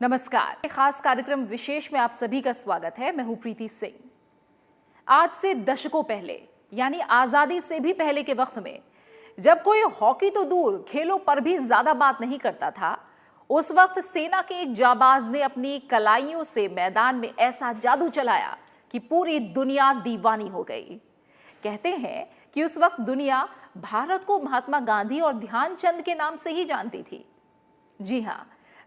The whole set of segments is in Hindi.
नमस्कार। खास कार्यक्रम विशेष में आप सभी का स्वागत है। मैं हूं प्रीति सिंह। आज से दशकों पहले यानी आजादी से भी पहले के वक्त में जब कोई हॉकी तो दूर खेलों पर भी ज्यादा बात नहीं करता था, उस वक्त सेना के एक जाबाज ने अपनी कलाइयों से मैदान में ऐसा जादू चलाया कि पूरी दुनिया दीवानी हो गई। कहते हैं कि उस वक्त दुनिया भारत को महात्मा गांधी और ध्यानचंद के नाम से ही जानती थी। जी हां,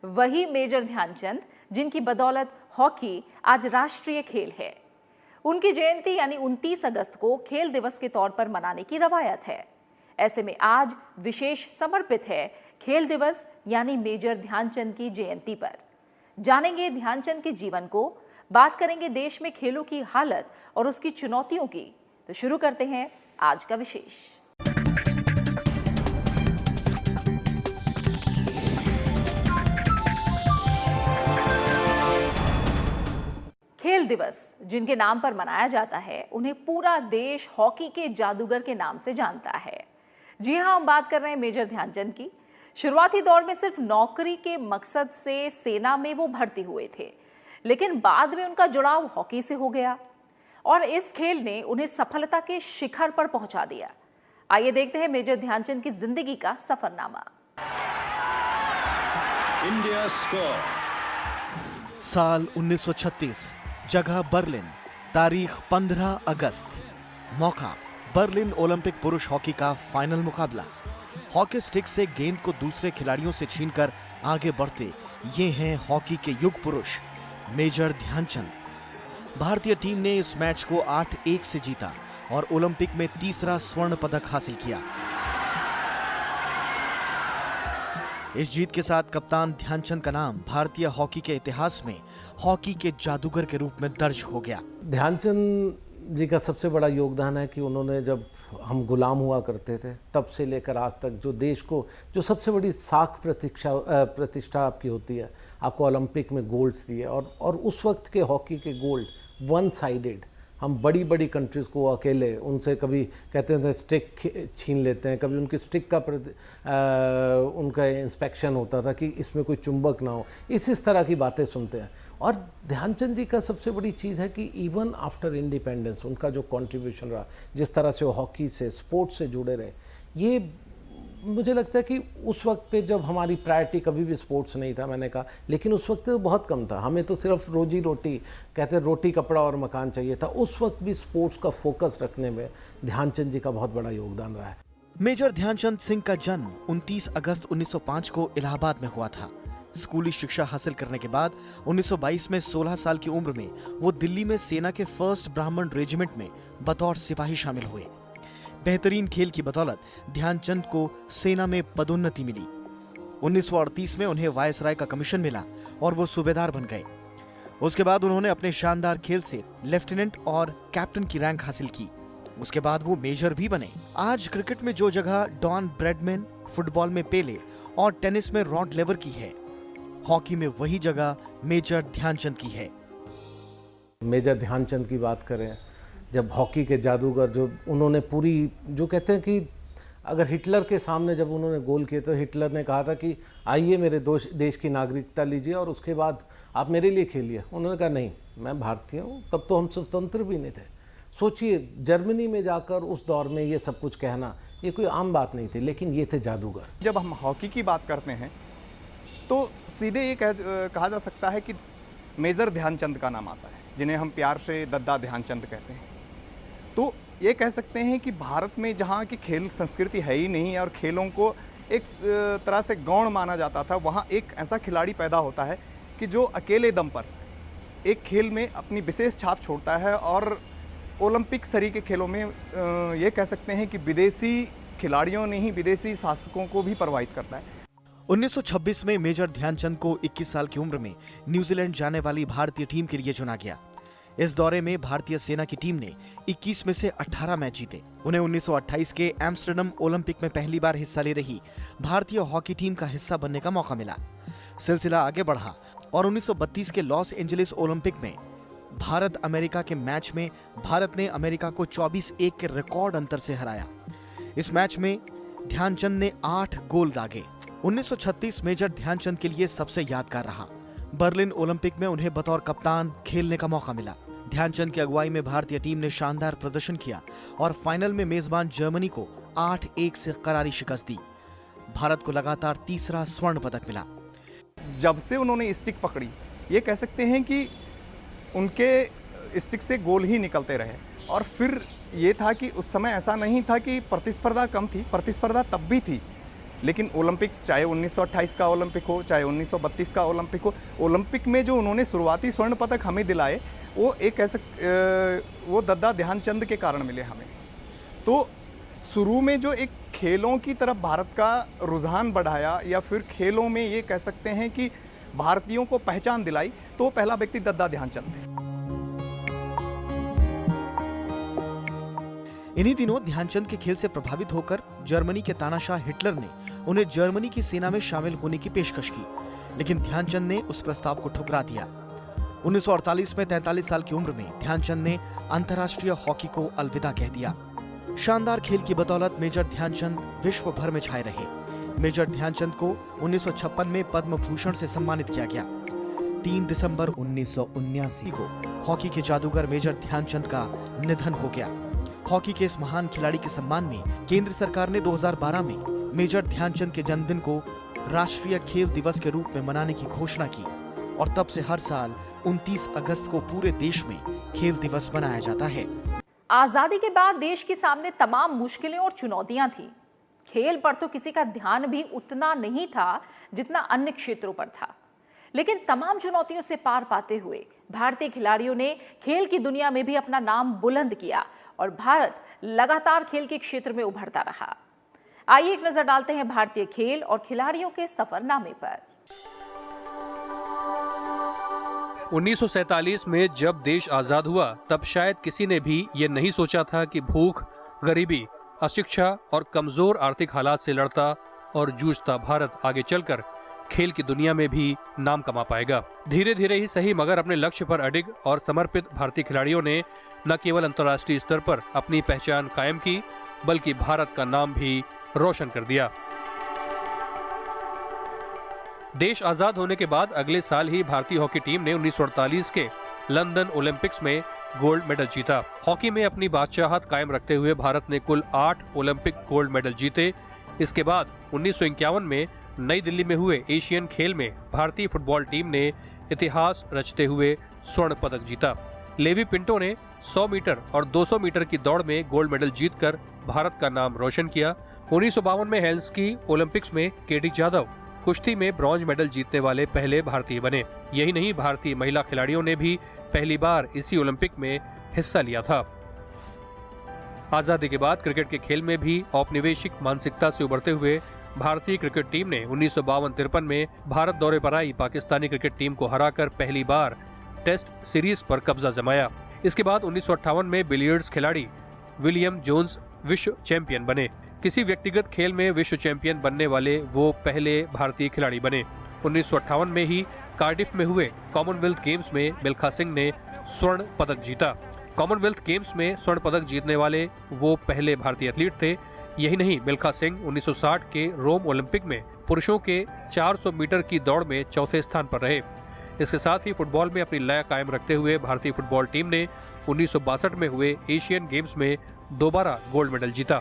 वही मेजर ध्यानचंद जिनकी बदौलत हॉकी आज राष्ट्रीय खेल है। उनकी जयंती यानी 29 अगस्त को खेल दिवस के तौर पर मनाने की रवायत है। ऐसे में आज विशेष समर्पित है खेल दिवस यानी मेजर ध्यानचंद की जयंती पर। जानेंगे ध्यानचंद के जीवन को, बात करेंगे देश में खेलों की हालत और उसकी चुनौतियों की। तो शुरू करते हैं आज का विशेष। खेल दिवस जिनके नाम पर मनाया जाता है, उन्हें पूरा देश हॉकी के जादूगर के नाम से जानता है। जी हां, हम बात कर रहे हैं मेजर ध्यानचंद की। शुरुआती दौर में सिर्फ नौकरी के मकसद से सेना में वो भर्ती हुए थे, लेकिन बाद में उनका जुड़ाव हॉकी से हो गया और इस खेल ने उन्हें सफलता के शिखर पर पहुंचा दिया। आइए देखते हैं मेजर ध्यानचंद की जिंदगी का सफरनामा। इंडिया स्कोर साल 1936, जगह बर्लिन, तारीख 15 अगस्त। मौका बर्लिन ओलंपिक पुरुष हॉकी का फाइनल मुकाबला। हॉकी स्टिक से गेंद को दूसरे खिलाड़ियों से छीनकर आगे बढ़ते ये हैं हॉकी के युग पुरुष मेजर ध्यानचंद। भारतीय टीम ने इस मैच को 8-1 से जीता और ओलंपिक में तीसरा स्वर्ण पदक हासिल किया। इस जीत के साथ कप्तान ध्यानचंद का नाम भारतीय हॉकी के इतिहास में हॉकी के जादूगर के रूप में दर्ज हो गया। ध्यानचंद जी का सबसे बड़ा योगदान है कि उन्होंने, जब हम गुलाम हुआ करते थे तब से लेकर आज तक, जो देश को जो सबसे बड़ी साख प्रतिष्ठा आपकी होती है, आपको ओलंपिक में गोल्ड्स दिए और उस वक्त के हॉकी के गोल्ड वन साइडेड, हम बड़ी बड़ी कंट्रीज़ को अकेले उनसे कभी कहते थे स्टिक छीन लेते हैं, कभी उनकी स्टिक का उनका इंस्पेक्शन होता था कि इसमें कोई चुंबक ना हो, इस तरह की बातें सुनते हैं। और ध्यानचंद जी का सबसे बड़ी चीज़ है कि इवन आफ्टर इंडिपेंडेंस उनका जो कंट्रीब्यूशन रहा, जिस तरह से वो हॉकी से, स्पोर्ट्स से जुड़े रहे, ये मुझे लगता है कि उस वक्त पे जब हमारी प्रायोरिटी कभी भी स्पोर्ट्स नहीं था, मैंने कहा, लेकिन उस वक्त तो बहुत कम था, हमें तो सिर्फ रोजी रोटी, कहते हैं रोटी कपड़ा और मकान चाहिए था। उस वक्त भी स्पोर्ट्स का फोकस रखने में ध्यानचंद जी का बहुत बड़ा योगदान रहा है। मेजर ध्यानचंद सिंह का जन्म 29 अगस्त 1905 को इलाहाबाद में हुआ था। स्कूली शिक्षा हासिल करने के बाद 1922 में 16 साल की उम्र में वो दिल्ली में सेना के 1st ब्राह्मण रेजिमेंट में बतौर सिपाही शामिल हुए। बेहतरीन खेल की बदौलत ध्यानचंद को सेना में पदोन्नति मिली। 1938 में उन्हें वायसराय का कमीशन मिला और वो सूबेदार बन गए। उसके बाद उन्होंने अपने शानदार खेल से लेफ्टिनेंट और कैप्टन की रैंक हासिल की। उसके बाद वो मेजर भी बने। आज क्रिकेट में जो जगह डॉन ब्रैडमैन, फुटबॉल में पेले और टेनिस में रॉड लेवर की है, हॉकी में वही जगह मेजर ध्यानचंद की है। मेजर ध्यानचंद की बात करें, जब हॉकी के जादूगर, जो उन्होंने पूरी, जो कहते हैं कि अगर हिटलर के सामने जब उन्होंने गोल किए तो हिटलर ने कहा था कि आइए मेरे देश की नागरिकता लीजिए और उसके बाद आप मेरे लिए खेलिए। उन्होंने कहा नहीं, मैं भारतीय हूँ। तब तो हम स्वतंत्र भी नहीं थे। सोचिए, जर्मनी में जाकर उस दौर में ये सब कुछ कहना, ये कोई आम बात नहीं थी, लेकिन ये थे जादूगर। जब हम हॉकी की बात करते हैं तो सीधे ये कहा जा सकता है कि मेजर ध्यानचंद का नाम आता है, जिन्हें हम प्यार से दद्दा ध्यानचंद कहते हैं। तो ये कह सकते हैं कि भारत में जहाँ की खेल संस्कृति है ही नहीं और खेलों को एक तरह से गौण माना जाता था, वहाँ एक ऐसा खिलाड़ी पैदा होता है कि जो अकेले दम पर एक खेल में अपनी विशेष छाप छोड़ता है और ओलंपिक सरी के खेलों में ये कह सकते हैं कि विदेशी खिलाड़ियों ने ही विदेशी शासकों को भी प्रभावित करता है। 1926 में मेजर ध्यानचंद को 21 साल की उम्र में न्यूजीलैंड जाने वाली भारतीय टीम के लिए चुना गया। इस दौरे में भारतीय सेना की टीम ने 21 में से 18 मैच जीते। उन्हें 1928 के एम्स्टर्डम ओलंपिक में पहली बार हिस्सा ले रही भारतीय हॉकी टीम का हिस्सा बनने का मौका मिला। सिलसिला आगे बढ़ा और 1932 के लॉस एंजलिस ओलंपिक में भारत अमेरिका के मैच में भारत ने अमेरिका को 24-1 के रिकॉर्ड अंतर से हराया। इस मैच में ध्यानचंद ने 8 गोल दागे। 1936 मेजर ध्यानचंद के लिए सबसे यादगार रहा। बर्लिन ओलंपिक में उन्हें बतौर कप्तान खेलने का मौका मिला। ध्यानचंद की अगुवाई में भारतीय टीम ने शानदार प्रदर्शन किया और फाइनल में मेजबान जर्मनी को 8-1 से करारी शिकस्त दी। भारत को लगातार तीसरा स्वर्ण पदक मिला। जब से उन्होंने स्टिक पकड़ी, ये कह सकते हैं कि उनके स्टिक से गोल ही निकलते रहे। और फिर ये था कि उस समय ऐसा नहीं था कि प्रतिस्पर्धा कम थी, प्रतिस्पर्धा तब भी थी, लेकिन ओलंपिक, चाहे 1928 का ओलंपिक हो, चाहे 1932 का ओलंपिक हो, ओलंपिक में जो उन्होंने शुरुआती स्वर्ण पदक हमें दिलाए, वो एक वो दद्दा ध्यानचंद के कारण मिले हमें। तो शुरू में जो एक खेलों की तरफ भारत का रुझान बढ़ाया, या फिर खेलों में ये कह सकते हैं कि भारतीयों को पहचान दिलाई, तो पहला व्यक्ति दद्दा ध्यानचंद थे। इन्हीं दिनों ध्यानचंद के खेल से प्रभावित होकर जर्मनी के तानाशाह हिटलर ने उन्हें जर्मनी की सेना में शामिल होने की पेशकश की, लेकिन ध्यानचंद ने उस प्रस्ताव को ठुकरा दिया। 1948 में 43 साल की उम्र में ध्यानचंद ने अंतर्राष्ट्रीय हॉकी को अलविदा कह दिया। शानदार खेल की बदौलत मेजर ध्यानचंद विश्व भर में छाए रहे। मेजर ध्यानचंद को 1956 में पद्म भूषण से सम्मानित किया गया। 3 दिसंबर 1979 को हॉकी के जादूगर मेजर ध्यानचंद का निधन हो गया। हॉकी के इस महान खिलाड़ी के सम्मान में केंद्र सरकार ने 2012 में मेजर ध्यानचंद के जन्मदिन को राष्ट्रीय खेल दिवस के रूप में मनाने की घोषणा की और तब से हर साल 29 अगस्त को पूरे देश में खेल दिवस मनाया जाता है। आजादी के बाद देश के सामने तमाम मुश्किलें और चुनौतियां थीं। खेल पर तो किसी का ध्यान भी उतना नहीं था जितना अन्य क्षेत्रों पर था, लेकिन तमाम चुनौतियों से पार पाते हुए भारतीय खिलाड़ियों ने खेल की दुनिया में भी अपना नाम बुलंद किया और भारत लगातार खेल के क्षेत्र में उभरता रहा। आइए एक नजर डालते हैं भारतीय खेल और खिलाड़ियों के सफरनामे पर। 1947 में जब देश आजाद हुआ, तब शायद किसी ने भी ये नहीं सोचा था कि भूख, गरीबी, अशिक्षा और कमजोर आर्थिक हालात से लड़ता और जूझता भारत आगे चलकर खेल की दुनिया में भी नाम कमा पाएगा। धीरे धीरे ही सही, मगर अपने लक्ष्य पर अडिग और समर्पित भारतीय खिलाड़ियों ने न केवल अंतर्राष्ट्रीय स्तर पर अपनी पहचान कायम की, बल्कि भारत का नाम भी रोशन कर दिया। देश आजाद होने के बाद अगले साल ही भारतीय हॉकी टीम ने 1948 के लंदन ओलंपिक्स में गोल्ड मेडल जीता। हॉकी में अपनी बादशाहत कायम रखते हुए भारत ने कुल 8 ओलंपिक गोल्ड मेडल जीते। इसके बाद 1951 में नई दिल्ली में हुए एशियन खेल में भारतीय फुटबॉल टीम ने इतिहास रचते हुए स्वर्ण पदक जीता। लेवी पिंटो ने 100 मीटर और 200 मीटर की दौड़ में गोल्ड मेडल जीतकर भारत का नाम रोशन किया। 1952 में हेल्सिंकी ओलंपिक्स में केडी जाधव कुश्ती में ब्रॉन्ज मेडल जीतने वाले पहले भारतीय बने। यही नहीं, भारतीय महिला खिलाड़ियों ने भी पहली बार इसी ओलंपिक में हिस्सा लिया था। आजादी के बाद क्रिकेट के खेल में भी औपनिवेशिक मानसिकता से उभरते हुए भारतीय क्रिकेट टीम ने 1952-53 में भारत दौरे पर आई पाकिस्तानी क्रिकेट टीम को हराकर पहली बार टेस्ट सीरीज पर कब्जा जमाया। इसके बाद 1958 में बिलियर्ड्स खिलाड़ी विलियम जोन्स विश्व चैंपियन बने। किसी व्यक्तिगत खेल में विश्व चैंपियन बनने वाले वो पहले भारतीय खिलाड़ी बने। 1958 में ही कार्डिफ में हुए कॉमनवेल्थ गेम्स में मिल्खा सिंह ने स्वर्ण पदक जीता। कॉमनवेल्थ गेम्स में स्वर्ण पदक जीतने वाले वो पहले भारतीय एथलीट थे। यही नहीं, मिल्खा सिंह 1960 के रोम ओलंपिक में पुरुषों के 400 मीटर की दौड़ में चौथे स्थान पर रहे। इसके साथ ही फुटबॉल में अपनी लय कायम रखते हुए भारतीय फुटबॉल टीम ने 1962 में हुए एशियन गेम्स में दोबारा गोल्ड मेडल जीता।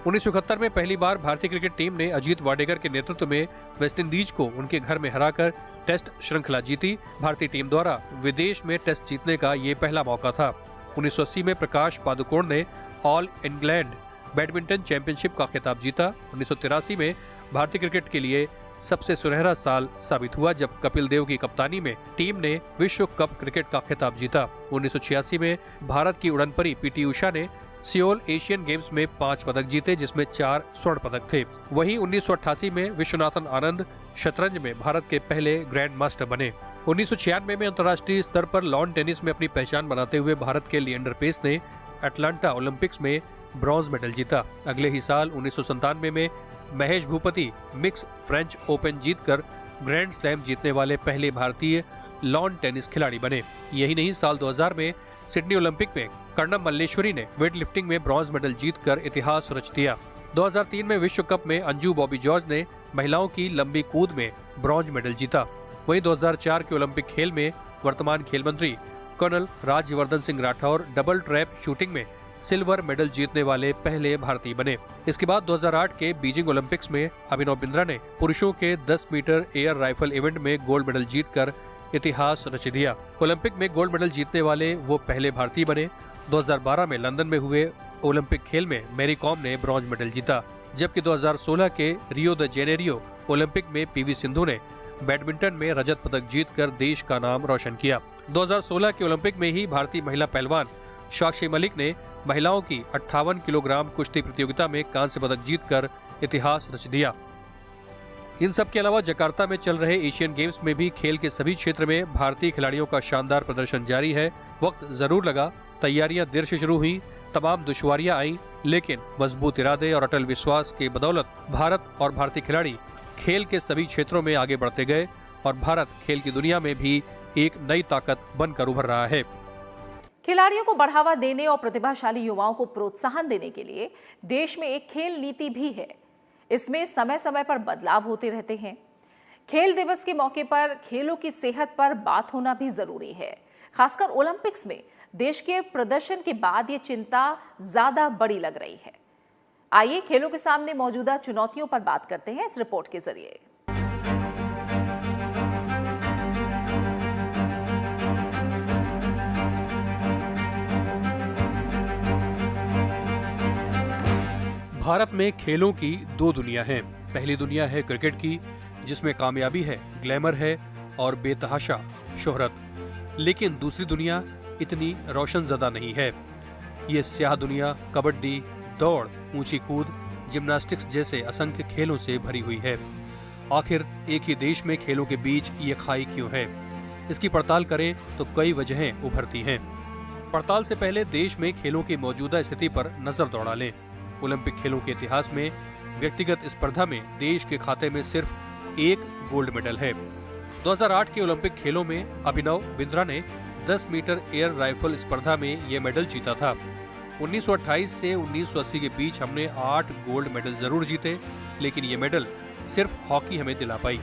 1971 में पहली बार भारतीय क्रिकेट टीम ने अजीत वाडेकर के नेतृत्व में वेस्टइंडीज को उनके घर में हराकर टेस्ट श्रृंखला जीती। भारतीय टीम द्वारा विदेश में टेस्ट जीतने का ये पहला मौका था। 1980 में प्रकाश पादुकोण ने ऑल इंग्लैंड बैडमिंटन चैंपियनशिप का खिताब जीता। 1983 में भारतीय क्रिकेट के लिए सबसे सुनहरा साल साबित हुआ जब कपिल देव की कप्तानी में टीम ने विश्व कप क्रिकेट का खिताब जीता। 1986 में भारत की उड़नपरी पीटी उषा ने सियोल एशियन गेम्स में 5 पदक जीते, जिसमें 4 स्वर्ण पदक थे। वहीं 1988 में विश्वनाथन आनंद शतरंज में भारत के पहले ग्रैंड मास्टर बने। 1996 में अंतर्राष्ट्रीय स्तर पर लॉन टेनिस में अपनी पहचान बनाते हुए भारत के लिएंडर पेस ने अटलांटा ओलंपिक्स में ब्रॉन्ज मेडल जीता। अगले ही साल 1997 में Mahesh Bhupathi mix French open जीतकर ग्रैंड स्लैम जीतने वाले पहले भारतीय लॉन टेनिस खिलाड़ी बने। यही नहीं, साल 2000 में सिडनी ओलंपिक में कर्णम मल्लेश्वरी ने वेट लिफ्टिंग में ब्रॉन्ज मेडल जीतकर इतिहास रच दिया। 2003 में विश्व कप में अंजू बॉबी जॉर्ज ने महिलाओं की लंबी कूद में ब्रॉन्ज मेडल जीता। वहीं 2004 के ओलंपिक खेल में वर्तमान खेल मंत्री colonel Rajyavardhan Singh Rathore double trap shooting में सिल्वर मेडल जीतने वाले पहले भारतीय बने। इसके बाद 2008 के बीजिंग ओलंपिक्स में अभिनव बिंद्रा ने पुरुषों के 10 मीटर एयर राइफल इवेंट में गोल्ड मेडल जीतकर इतिहास रच दिया। ओलंपिक में गोल्ड मेडल जीतने वाले वो पहले भारतीय बने। 2012 में लंदन में हुए ओलंपिक खेल में मैरी कॉम ने ब्रॉन्ज मेडल जीता, जबकि 2016 के रियो द जेनेरियो ओलंपिक में पीवी सिंधु ने बैडमिंटन में रजत पदक जीतकर देश का नाम रोशन किया। 2016 के ओलंपिक में ही भारतीय महिला पहलवान साक्षी मलिक ने महिलाओं की 58 किलोग्राम कुश्ती प्रतियोगिता में कांस्य पदक जीतकर इतिहास रच दिया। इन सब के अलावा जकार्ता में चल रहे एशियन गेम्स में भी खेल के सभी क्षेत्र में भारतीय खिलाड़ियों का शानदार प्रदर्शन जारी है। वक्त जरूर लगा, तैयारियां देर से शुरू हुई, तमाम दुश्वारियां आई, लेकिन मजबूत इरादे और अटल विश्वास के बदौलत भारत और भारतीय खिलाड़ी खेल के सभी क्षेत्रों में आगे बढ़ते गए और भारत खेल की दुनिया में भी एक नई ताकत बनकर उभर रहा है। खिलाड़ियों को बढ़ावा देने और प्रतिभाशाली युवाओं को प्रोत्साहन देने के लिए देश में एक खेल नीति भी है। इसमें समय समय पर बदलाव होते रहते हैं। खेल दिवस के मौके पर खेलों की सेहत पर बात होना भी जरूरी है। खासकर ओलंपिक्स में देश के प्रदर्शन के बाद ये चिंता ज्यादा बड़ी लग रही है। आइए खेलों के सामने मौजूदा चुनौतियों पर बात करते हैं इस रिपोर्ट के जरिए। भारत में खेलों की दो दुनिया हैं। पहली दुनिया है क्रिकेट की, जिसमें कामयाबी है, ग्लैमर है और बेतहाशा शोहरत। लेकिन दूसरी दुनिया इतनी रोशनजदा नहीं है। ये स्याह दुनिया कबड्डी, दौड़, ऊंची कूद, जिम्नास्टिक्स जैसे असंख्य खेलों से भरी हुई है। आखिर एक ही देश में खेलों के बीच ये खाई क्यों है? इसकी पड़ताल करें तो कई वजहें उभरती हैं। पड़ताल से पहले देश में खेलों की मौजूदा स्थिति पर नजर दौड़ा लें। ओलंपिक खेलों के इतिहास में व्यक्तिगत स्पर्धा में देश के खाते में सिर्फ एक गोल्ड मेडल है। 2008 के ओलंपिक खेलों में अभिनव बिंद्रा ने 10 मीटर एयर राइफल स्पर्धा में ये मेडल जीता था। 1928 से 1980 के बीच हमने 8 गोल्ड मेडल जरूर जीते, लेकिन ये मेडल सिर्फ हॉकी हमें दिला पाई।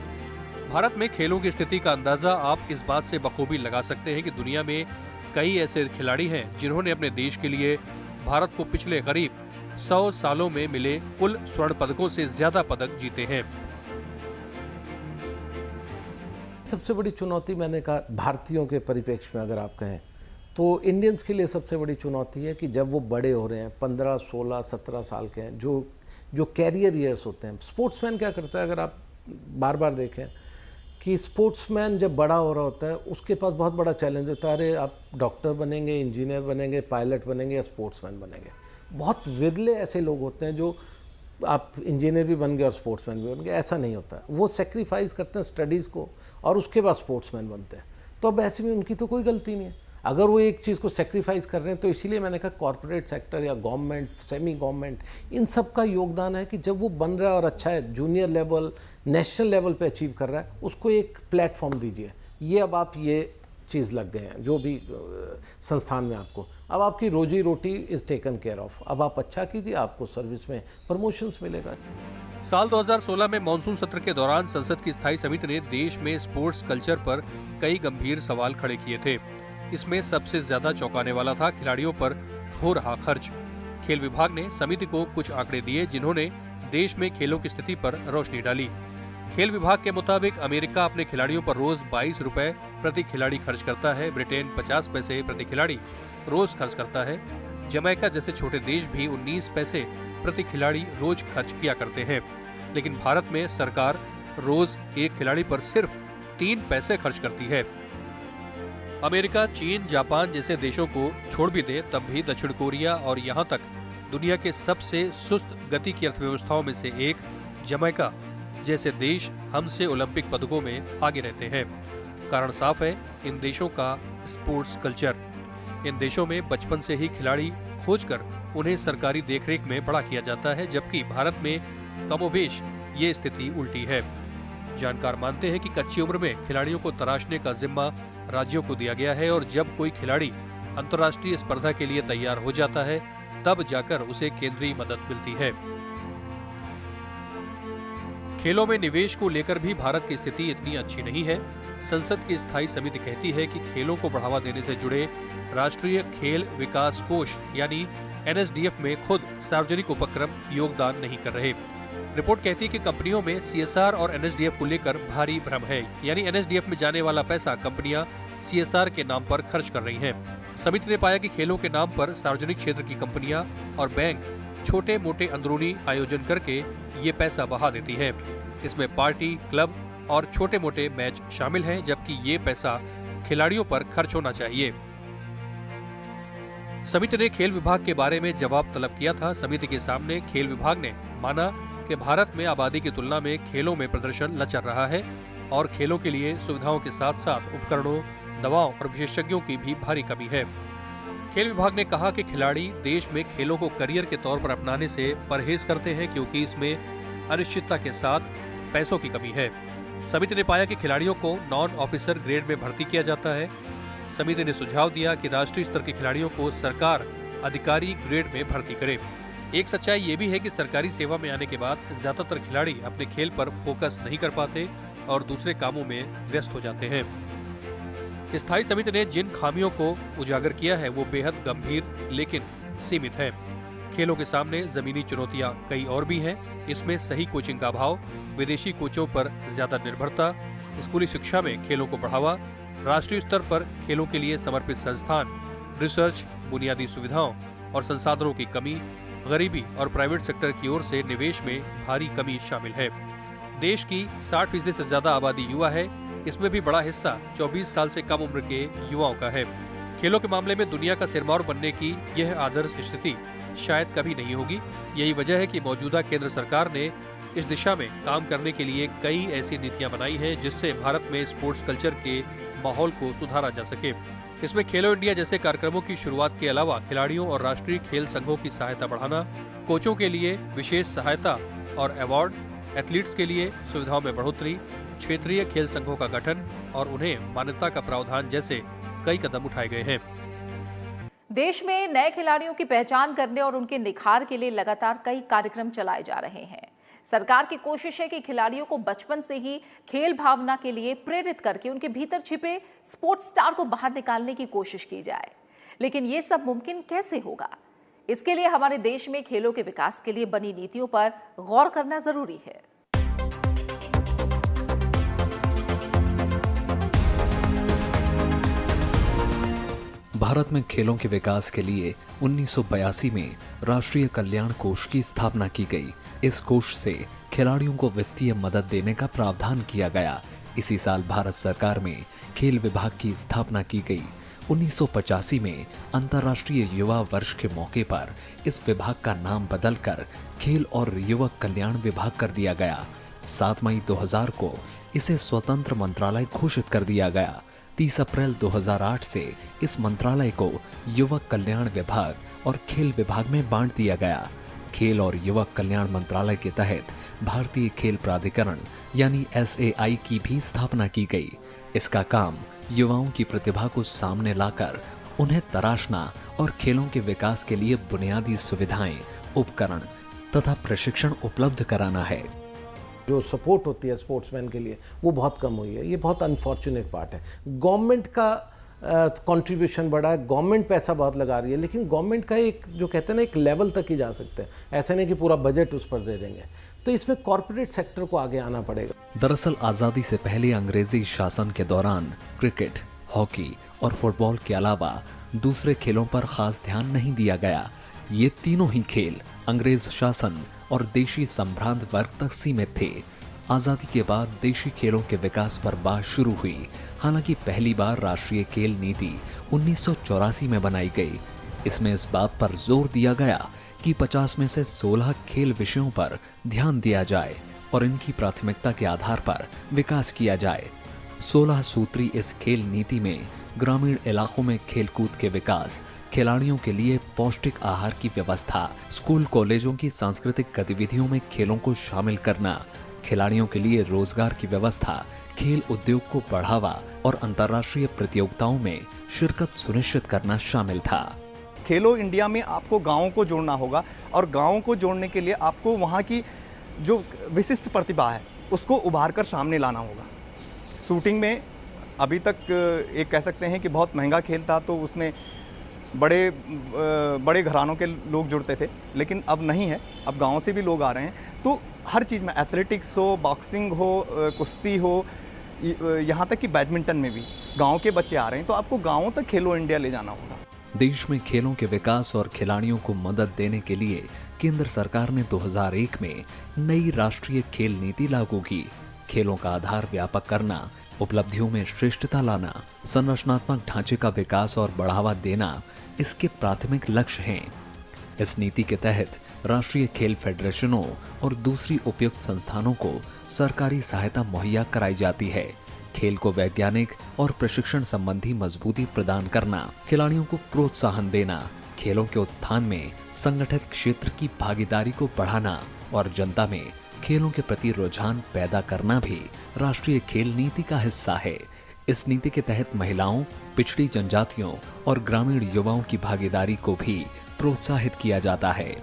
भारत में खेलों की स्थिति का अंदाजा आप इस बात से बखूबी लगा सकते हैं कि दुनिया में कई ऐसे खिलाड़ी हैं जिन्होंने अपने देश के लिए भारत को पिछले करीब 100 सालों में मिले कुल स्वर्ण पदकों से ज्यादा पदक जीते हैं। सबसे बड़ी चुनौती मैंने कहा भारतीयों के परिप्रेक्ष्य में अगर आप कहें तो इंडियंस के लिए सबसे बड़ी चुनौती है कि जब वो बड़े हो रहे हैं, 15, 16, 17 साल के हैं, जो कैरियर ईयर्स होते हैं। स्पोर्ट्समैन क्या करता है, अगर आप बार बार देखें कि स्पोर्ट्समैन जब बड़ा हो रहा होता है उसके पास बहुत बड़ा चैलेंज होता है। अरे आप डॉक्टर बनेंगे, इंजीनियर बनेंगे, पायलट बनेंगे या स्पोर्ट्समैन बनेंगे। बहुत विरले ऐसे लोग होते हैं जो आप इंजीनियर भी बन गए और स्पोर्ट्समैन भी बन गए, ऐसा नहीं होता। वो सेक्रीफाइस करते हैं स्टडीज़ को और उसके बाद स्पोर्ट्समैन बनते हैं। तो अब ऐसे में उनकी तो कोई गलती नहीं है अगर वो एक चीज़ को सेक्रीफाइस कर रहे हैं। तो इसीलिए मैंने कहा कॉर्पोरेट सेक्टर या गवर्नमेंट, सेमी गवर्नमेंट, इन सब का योगदान है कि जब वो बन रहा है और अच्छा है, जूनियर लेवल, नेशनल लेवल पे अचीव कर रहा है, उसको एक प्लेटफॉर्म दीजिए। ये अब आप ये चीज़ लग गए हैं जो भी संस्थान में आपको, अब आपकी रोजी रोटी इज़ टेकन केयर ऑफ। अब आप अच्छा कीजिए, आपको सर्विस में प्रमोशंस मिलेगा। साल 2016 में मॉनसून सत्र के दौरान संसद की स्थायी समिति ने देश में स्पोर्ट्स कल्चर पर कई गंभीर सवाल खड़े किए थे। इसमें सबसे ज्यादा चौंकाने वाला था खिलाड़ियों पर हो रहा खर्च। खेल विभाग ने समिति को कुछ आंकड़े दिए जिन्होंने देश में खेलों की स्थिति पर रोशनी डाली। खेल विभाग के मुताबिक अमेरिका अपने खिलाड़ियों पर रोज 22 रुपए प्रति खिलाड़ी खर्च करता है। ब्रिटेन 50 पैसे प्रति खिलाड़ी रोज खर्च करता है। जमैका जैसे छोटे देश भी 19 पैसे प्रति खिलाड़ी रोज खर्च किया करते हैं। लेकिन भारत में सरकार रोज एक खिलाड़ी पर सिर्फ 3 पैसे खर्च करती है। अमेरिका, चीन, जापान जैसे देशों को छोड़ भी दे तब भी दक्षिण कोरिया और यहाँ तक दुनिया के सबसे सुस्त गति की अर्थव्यवस्थाओं में से एक जमैका जैसे देश हमसे ओलंपिक पदकों में आगे रहते हैं। कारण साफ है, इन देशों का स्पोर्ट्स कल्चर। इन देशों में बचपन से ही खिलाड़ी खोजकर उन्हें सरकारी देखरेख में बड़ा किया जाता है, जबकि भारत में कमोवेश ये स्थिति उल्टी है। जानकार मानते हैं कि कच्ची उम्र में खिलाड़ियों को तराशने का जिम्मा राज्यों को दिया गया है और जब कोई खिलाड़ी अंतर्राष्ट्रीय स्पर्धा के लिए तैयार हो जाता है तब जाकर उसे केंद्रीय मदद मिलती है। खेलों में निवेश को लेकर भी भारत की स्थिति इतनी अच्छी नहीं है। संसद की स्थायी समिति कहती है कि खेलों को बढ़ावा देने से जुड़े राष्ट्रीय खेल विकास कोष यानी NSDF में खुद सार्वजनिक उपक्रम योगदान नहीं कर रहे। रिपोर्ट कहती है कि कंपनियों में CSR और NSDF को लेकर भारी भ्रम है, यानी NSDF में जाने वाला पैसा कंपनियां CSR के नाम पर खर्च कर रही हैं। समिति ने पाया कि खेलों के नाम पर सार्वजनिक क्षेत्र की कंपनियां और बैंक छोटे मोटे अंदरूनी आयोजन करके ये पैसा बहा देती है। इसमें पार्टी, क्लब और छोटे मोटे मैच शामिल हैं, जबकि ये पैसा खिलाड़ियों पर खर्च होना चाहिए। समिति ने खेल विभाग के बारे में जवाब तलब किया था। समिति के सामने खेल विभाग ने माना कि भारत में आबादी की तुलना में खेलों में प्रदर्शन लचर रहा है और खेलों के लिए सुविधाओं के साथ साथ उपकरणों, दवाओं और विशेषज्ञों की भी भारी कमी है। खेल विभाग ने कहा कि खिलाड़ी देश में खेलों को करियर के तौर पर अपनाने से परहेज करते हैं क्योंकि इसमें अनिश्चितता के साथ पैसों की कमी है। समिति ने पाया कि खिलाड़ियों को नॉन ऑफिसर ग्रेड में भर्ती किया जाता है। समिति ने सुझाव दिया कि राष्ट्रीय स्तर के खिलाड़ियों को सरकार अधिकारी ग्रेड में भर्ती करे। एक सच्चाई ये भी है कि सरकारी सेवा में आने के बाद ज्यादातर खिलाड़ी अपने खेल पर फोकस नहीं कर पाते और दूसरे कामों में व्यस्त हो जाते हैं। स्थायी समिति ने जिन खामियों को उजागर किया है वो बेहद गंभीर लेकिन सीमित है। खेलों के सामने जमीनी चुनौतियां कई और भी हैं। इसमें सही कोचिंग का अभाव, विदेशी कोचों पर ज्यादा निर्भरता, स्कूली शिक्षा में खेलों को बढ़ावा, राष्ट्रीय स्तर पर खेलों के लिए समर्पित संस्थान, रिसर्च, बुनियादी सुविधाओं और संसाधनों की कमी, गरीबी और प्राइवेट सेक्टर की ओर से निवेश में भारी कमी शामिल है। देश की 60% से ज्यादा आबादी युवा है। इसमें भी बड़ा हिस्सा 24 साल से कम उम्र के युवाओं का है। खेलों के मामले में दुनिया का सिरमौर बनने की यह आदर्श स्थिति शायद कभी नहीं होगी। यही वजह है कि मौजूदा केंद्र सरकार ने इस दिशा में काम करने के लिए कई ऐसी नीतियां बनाई हैं जिससे भारत में स्पोर्ट्स कल्चर के माहौल को सुधारा जा सके। इसमें खेलो इंडिया जैसे कार्यक्रमों की शुरुआत के अलावा खिलाड़ियों और राष्ट्रीय खेल संघों की सहायता बढ़ाना, कोचों के लिए विशेष सहायता और अवार्ड, एथलीट्स के लिए सुविधाओं में बढ़ोतरी, क्षेत्रीय खेल संघों का गठन और उन्हें मान्यता का प्रावधान जैसे कई कदम उठाए गए हैं। देश में नए खिलाड़ियों की पहचान करने और उनके निखार के लिए लगातार कई कार्यक्रम चलाए जा रहे हैं। सरकार की कोशिश है कि खिलाड़ियों को बचपन से ही खेल भावना के लिए प्रेरित करके उनके भीतर छिपे स्पोर्ट्स स्टार को बाहर निकालने की कोशिश की जाए। लेकिन ये सब मुमकिन कैसे होगा? इसके लिए हमारे देश में खेलों के विकास के लिए बनी नीतियों पर गौर करना जरूरी है। भारत में खेलों के विकास के लिए 1982 में राष्ट्रीय कल्याण कोष की स्थापना की गई। इस कोष से खिलाड़ियों को वित्तीय मदद देने का प्रावधान किया गया। इसी साल भारत सरकार में खेल विभाग की स्थापना की गई। 1985 में अंतर्राष्ट्रीय युवा वर्ष के मौके पर इस विभाग का नाम बदलकर खेल और युवक कल्याण विभाग कर दिया गया। 7 मई 2000 को इसे स्वतंत्र मंत्रालय घोषित कर दिया गया। 30 अप्रैल 2008 से इस मंत्रालय को युवक कल्याण विभाग और खेल विभाग में बांट दिया गया। खेल और युवक कल्याण मंत्रालय के तहत भारतीय खेल प्राधिकरण यानी SAI की भी स्थापना की गई। इसका काम युवाओं की प्रतिभा को सामने लाकर उन्हें तराशना और खेलों के विकास के लिए बुनियादी सुविधाएं, उपकरण तथा प्रशिक्षण उपलब्ध कराना है। जो सपोर्ट होती है स्पोर्ट्समैन के लिए वो बहुत कम हुई है। ये बहुत अनफॉर्चुनेट पार्ट है। गवर्नमेंट का कंट्रीब्यूशन बढ़ा है, गवर्नमेंट पैसा बहुत लगा रही है, लेकिन गवर्नमेंट का एक जो कहते हैं ना एक लेवल तक ही जा सकते हैं। ऐसे नहीं कि पूरा बजट उस पर दे देंगे। तो इसमें कॉर्पोरेट सेक्टर को आगे आना पड़ेगा। दरअसल आज़ादी से पहले अंग्रेजी शासन के दौरान क्रिकेट, हॉकी और फुटबॉल के अलावा दूसरे खेलों पर खास ध्यान नहीं दिया गया। ये तीनों ही खेल अंग्रेज शासन और देशी संभ्रांत वर्ग तक सीमित थे। आज़ादी के बाद देशी खेलों के विकास पर बात शुरू हुई। हालांकि पहली बार राष्ट्रीय खेल नीति 1984 में बनाई गई। इसमें इस बात पर जोर दिया गया कि 50 में से 16 खेल विषयों पर ध्यान दिया जाए और इनकी प्राथमिकता के आधार पर विकास किया जाए। 16 सूत्री इस खेल नीति में ग्रामीण इलाकों में खेलकूद के विकास, खिलाड़ियों के लिए पौष्टिक आहार की व्यवस्था, स्कूल कॉलेजों की सांस्कृतिक गतिविधियों में खेलों को शामिल करना, खिलाड़ियों के लिए रोजगार की व्यवस्था, खेल उद्योग को बढ़ावा और अंतर्राष्ट्रीय प्रतियोगिताओं में शिरकत सुनिश्चित करना शामिल था। खेलो इंडिया में आपको गाँवों को जोड़ना होगा और गाँवों को जोड़ने के लिए आपको वहाँ की जो विशिष्ट प्रतिभा है उसको उभार कर सामने लाना होगा। शूटिंग में अभी तक एक कह सकते हैं कि बहुत महंगा खेल था, तो उसमें बड़े घरानों के लोग जुड़ते थे, लेकिन अब नहीं है, अब गाँव से भी लोग आ रहे हैं। तो हर चीज़ में, एथलेटिक्स हो, बॉक्सिंग हो, कुश्ती हो, यहाँ तक कि बैडमिंटन में भी गांव के बच्चे आ रहे हैं। तो आपको गाँवों तक खेलो इंडिया ले जाना होगा। देश में खेलों के विकास और खिलाड़ियों को मदद देने के लिए केंद्र सरकार ने 2001 में नई राष्ट्रीय खेल नीति लागू की। खेलों का आधार व्यापक करना, उपलब्धियों में श्रेष्ठता लाना, संरचनात्मक ढांचे का विकास और बढ़ावा देना इसके प्राथमिक लक्ष्य हैं। इस नीति के तहत राष्ट्रीय खेल फेडरेशनों और दूसरी उपयुक्त संस्थानों को सरकारी सहायता मुहैया कराई जाती है। खेल को वैज्ञानिक और प्रशिक्षण संबंधी मजबूती प्रदान करना, खिलाड़ियों को प्रोत्साहन देना, खेलों के उत्थान में संगठित क्षेत्र की भागीदारी को बढ़ाना और जनता में खेलों के प्रति रुझान पैदा करना भी राष्ट्रीय खेल नीति का हिस्सा है। इस नीति के तहत महिलाओं, पिछड़ी जनजातियों और ग्रामीण युवाओं की भागीदारी को भी प्रोत्साहित किया जाता है।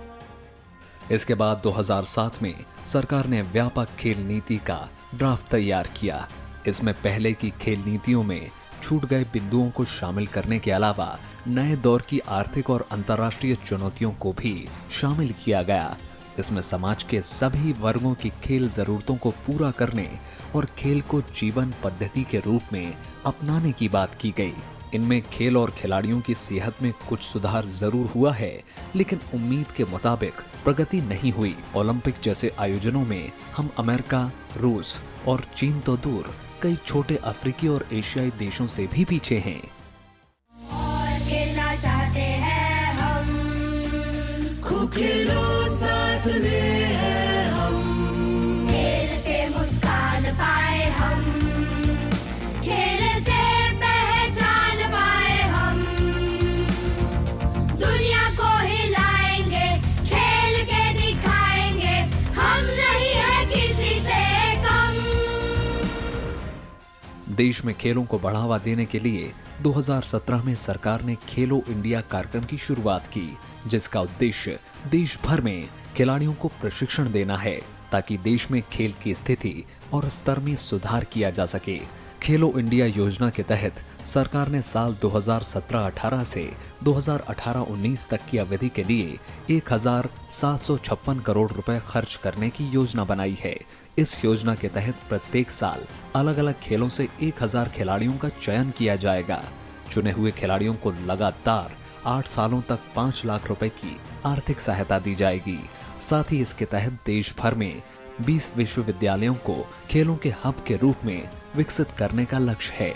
इसके बाद 2007 में सरकार ने व्यापक खेल नीति का ड्राफ्ट तैयार किया। इसमें पहले की खेल नीतियों में छूट गए बिंदुओं को शामिल करने के अलावा नए दौर की आर्थिक और अंतर्राष्ट्रीय चुनौतियों को भी शामिल किया गया। इसमें समाज के सभी वर्गों की खेल जरूरतों को पूरा करने और खेल को जीवन पद्धति के रूप में अपनाने की बात की गई। इनमें खेल और खिलाड़ियों की सेहत में कुछ सुधार जरूर हुआ है, लेकिन उम्मीद के मुताबिक प्रगति नहीं हुई। ओलंपिक जैसे आयोजनों में हम अमेरिका, रूस और चीन तो दूर, कई छोटे अफ्रीकी और एशियाई देशों से भी पीछे हैं। और खेलना चाहते हैं हम, खूब खेलो साथ में है हम, खेल से मुस्कान पाए हम, खेल से पहचान पाए हम, दुनिया को हिलाएंगे, खेल के दिखाएंगे, हम नहीं है किसी से कम। देश में खेलों को बढ़ावा देने के लिए 2017 में सरकार ने खेलो इंडिया कार्यक्रम की शुरुआत की, जिसका उद्देश्य देश भर में खिलाड़ियों को प्रशिक्षण देना है ताकि देश में खेल की स्थिति और स्तर में सुधार किया जा सके। खेलो इंडिया योजना के तहत सरकार ने साल 2017-18 से 2018-19 तक की अवधि के लिए 1,756 करोड़ रुपए खर्च करने की योजना बनाई है। इस योजना के तहत प्रत्येक साल अलग अलग खेलों से 1,000 खिलाड़ियों का चयन किया जाएगा। चुने हुए खिलाड़ियों को लगातार 8 सालों तक 5 लाख रुपए की आर्थिक सहायता दी जाएगी। साथ ही इसके तहत देश भर में 20 विश्वविद्यालयों को खेलों के हब के रूप में विकसित करने का लक्ष्य है।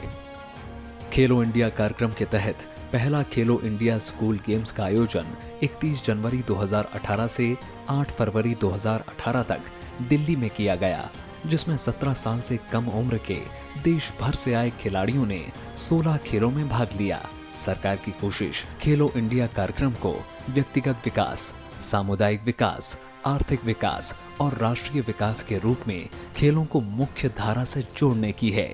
खेलो इंडिया कार्यक्रम के तहत पहला खेलो इंडिया स्कूल गेम्स का आयोजन 31 जनवरी 2018 से 8 फरवरी 2018 तक दिल्ली में किया गया, जिसमें 17 साल से कम उम्र के देश भर से आए खिलाड़ियों ने 16 खेलों में भाग लिया। सरकार की कोशिश खेलो इंडिया कार्यक्रम को व्यक्तिगत विकास, सामुदायिक विकास, आर्थिक विकास और राष्ट्रीय विकास के रूप में खेलों को मुख्य धारा से जोड़ने की है।